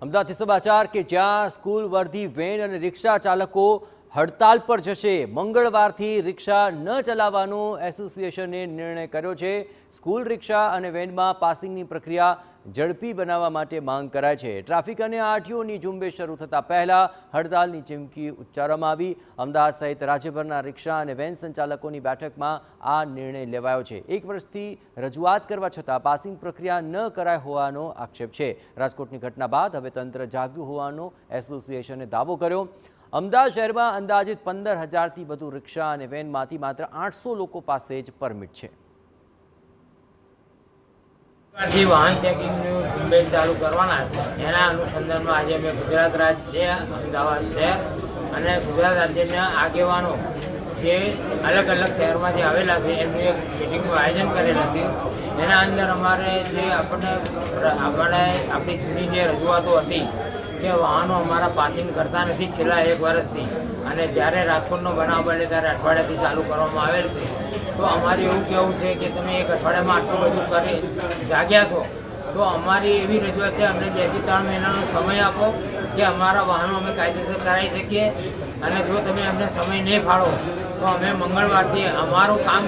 અમદાવાદથી સમાચાર કે જ્યાં સ્કૂલ વર્ધી વેન અને રિક્ષા ચાલકો હડતાલ પર જશે। મંગળવારથી રિક્ષા ન ચલાવવાનો એસોસિએશને નિર્ણય કર્યો છે। સ્કૂલ રિક્ષા અને વેનમાં પાસિંગની પ્રક્રિયા ઝડપી બનાવવા માટે માંગ કરાઈ છે। ટ્રાફિક અને આરટીઓની ઝુંબેશ શરૂ થતાં પહેલા હડતાલની ચીમકી ઉચ્ચારવામાં આવી। અમદાવાદ સહિત રાજ્યભરના રિક્ષા અને વેન સંચાલકોની બેઠકમાં આ નિર્ણય લેવાયો છે। 1 વર્ષથી રજૂઆત કરવા છતાં પાસિંગ પ્રક્રિયા ન કરાઈ હોવાનો આક્ષેપ છે। રાજકોટની ઘટના બાદ હવે તંત્ર જાગ્યું હોવાનો એસોસિએશને દાવો કર્યો। અમદાવાદ શહેરમાં અંદાજિત 15,000થી વધુ રિક્ષા અને વેનમાંથી માત્ર 800 લોકો પાસે જ પરમિટ છે। વાહન ચેકિંગનું ઝુંબેશ ચાલુ કરવાના છે, એના અનુસંધાનમાં આજે અમે ગુજરાત રાજ્ય, અમદાવાદ શહેર અને ગુજરાત રાજ્યના આગેવાનો જે અલગ અલગ શહેરમાંથી આવેલા છે એમનું એક મિટિંગનું આયોજન કરેલ હતું। એના અંદર અમારે જે આપણી જૂની જે રજૂઆતો હતી કે વાહનો અમારા પાસિંગ કરતા નથી છેલ્લા 1 વર્ષથી, અને જ્યારે રાજકોટનો બનાવ બને ત્યારે અઠવાડિયાથી ચાલુ કરવામાં આવેલ છે। તો અમારે એવું કહેવું છે કે તમે 1 અઠવાડિયામાં આટલું બધું કરી જાગ્યા છો, તો અમારી એવી રજૂઆત છે, અમને 2 થી 3 મહિનાનો સમય આપો કે અમારા વાહનો અમે કાયદેસર કરાવી શકીએ। અને જો તમે અમને સમય નહીં ફાળો તો અમે મંગળવારથી અમારું કામ